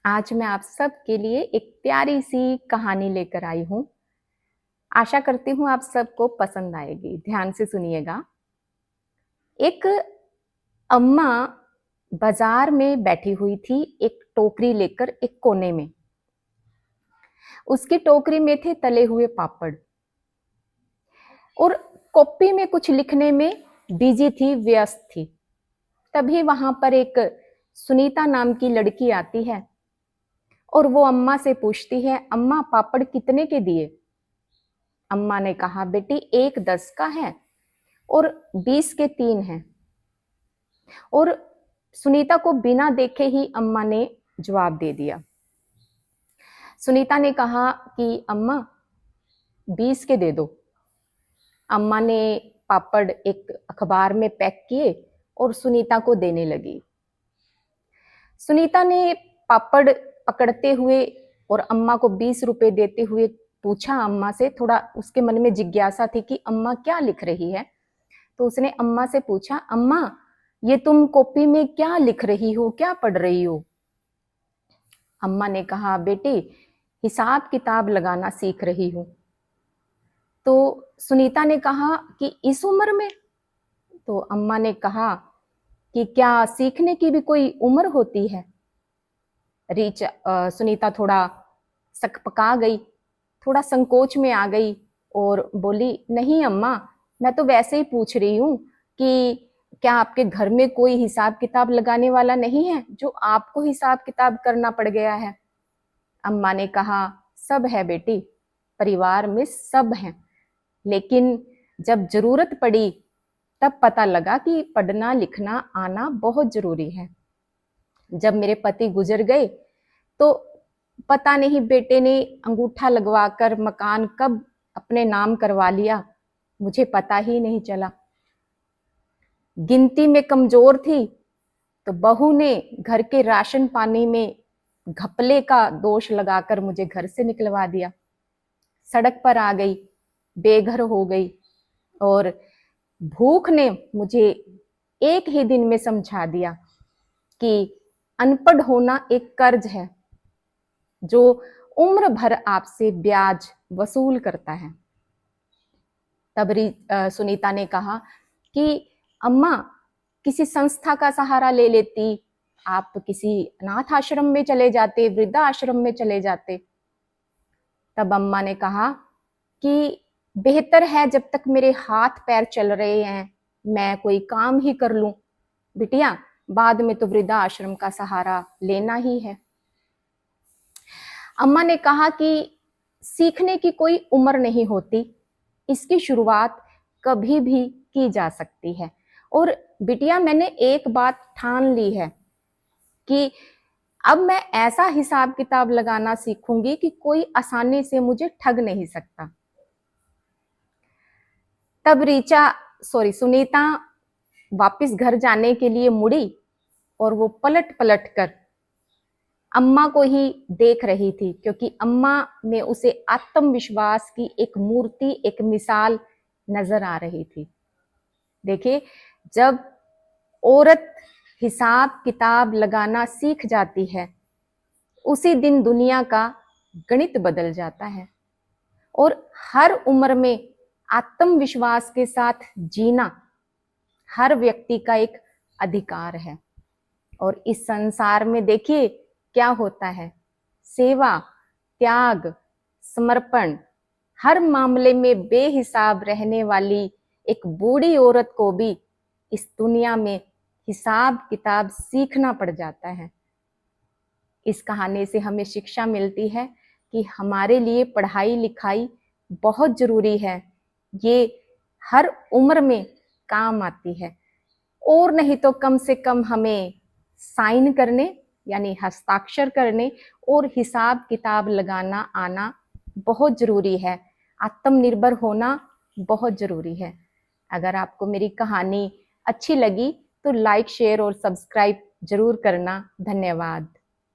आज मैं आप सब के लिए एक प्यारी सी कहानी लेकर आई हूँ। आशा करती हूँ आप सबको पसंद आएगी। ध्यान से सुनिएगा। एक अम्मा बाजार में बैठी हुई थी, एक टोकरी लेकर एक कोने में। उसकी टोकरी में थे तले हुए पापड़ और कॉपी में कुछ लिखने में बिजी थी, व्यस्त थी। तभी वहां पर एक सुनीता नाम की लड़की आती है और वो अम्मा से पूछती है, अम्मा पापड़ कितने के दिए? अम्मा ने कहा, बेटी एक 10 का है और 20 के 3 हैं। और सुनीता को बिना देखे ही अम्मा ने जवाब दे दिया। सुनीता ने कहा कि अम्मा 20 के दे दो। अम्मा ने पापड़ एक अखबार में पैक किए और सुनीता को देने लगी। सुनीता ने पापड़ पकड़ते हुए और अम्मा को 20 रुपए देते हुए पूछा अम्मा से। थोड़ा उसके मन में जिज्ञासा थी कि अम्मा क्या लिख रही है। तो उसने अम्मा से पूछा, अम्मा ये तुम कॉपी में क्या लिख रही हो, क्या पढ़ रही हो? अम्मा ने कहा, बेटी हिसाब किताब लगाना सीख रही हूं। तो सुनीता ने कहा कि इस उम्र में? तो अम्मा ने कहा कि क्या सीखने की भी कोई उम्र होती है? सुनीता थोड़ा सकपका गई, थोड़ा संकोच में आ गई और बोली, नहीं अम्मा, मैं तो वैसे ही पूछ रही हूँ कि क्या आपके घर में कोई हिसाब किताब लगाने वाला नहीं है जो आपको हिसाब किताब करना पड़ गया है? अम्मा ने कहा, सब है बेटी, परिवार में सब हैं, लेकिन जब जरूरत पड़ी तब पता लगा कि पढ़ना लिखना आना बहुत जरूरी है। जब मेरे पति गुजर गए तो पता नहीं बेटे ने अंगूठा लगवाकर मकान कब अपने नाम करवा लिया, मुझे पता ही नहीं चला। गिनती में कमजोर थी तो बहू ने घर के राशन पानी में घपले का दोष लगाकर मुझे घर से निकलवा दिया। सड़क पर आ गई, बेघर हो गई और भूख ने मुझे एक ही दिन में समझा दिया कि अनपढ़ होना एक कर्ज है जो उम्र भर आपसे ब्याज वसूल करता है। तब सुनीता ने कहा कि अम्मा किसी संस्था का सहारा ले लेती, आप किसी अनाथ आश्रम में चले जाते, वृद्धा आश्रम में चले जाते। तब अम्मा ने कहा कि बेहतर है जब तक मेरे हाथ पैर चल रहे हैं मैं कोई काम ही कर लूं, बिटिया बाद में तो वृद्धा आश्रम का सहारा लेना ही है। अम्मा ने कहा कि सीखने की कोई उम्र नहीं होती, इसकी शुरुआत कभी भी की जा सकती है। और बिटिया मैंने एक बात ठान ली है कि अब मैं ऐसा हिसाब किताब लगाना सीखूंगी कि कोई आसानी से मुझे ठग नहीं सकता। तब सुनीता वापस घर जाने के लिए मुड़ी और वो पलट पलट कर अम्मा को ही देख रही थी, क्योंकि अम्मा में उसे आत्मविश्वास की एक मूर्ति, एक मिसाल नजर आ रही थी। देखिए, जब औरत हिसाब किताब लगाना सीख जाती है उसी दिन दुनिया का गणित बदल जाता है। और हर उम्र में आत्मविश्वास के साथ जीना हर व्यक्ति का एक अधिकार है। और इस संसार में देखिए क्या होता है, सेवा, त्याग, समर्पण, हर मामले में बेहिसाब रहने वाली एक बूढ़ी औरत को भी इस दुनिया में हिसाब किताब सीखना पड़ जाता है। इस कहानी से हमें शिक्षा मिलती है कि हमारे लिए पढ़ाई लिखाई बहुत जरूरी है, ये हर उम्र में काम आती है। और नहीं तो कम से कम हमें साइन करने यानी हस्ताक्षर करने और हिसाब किताब लगाना आना बहुत जरूरी है। आत्मनिर्भर होना बहुत जरूरी है। अगर आपको मेरी कहानी अच्छी लगी तो लाइक, शेयर और सब्सक्राइब जरूर करना। धन्यवाद।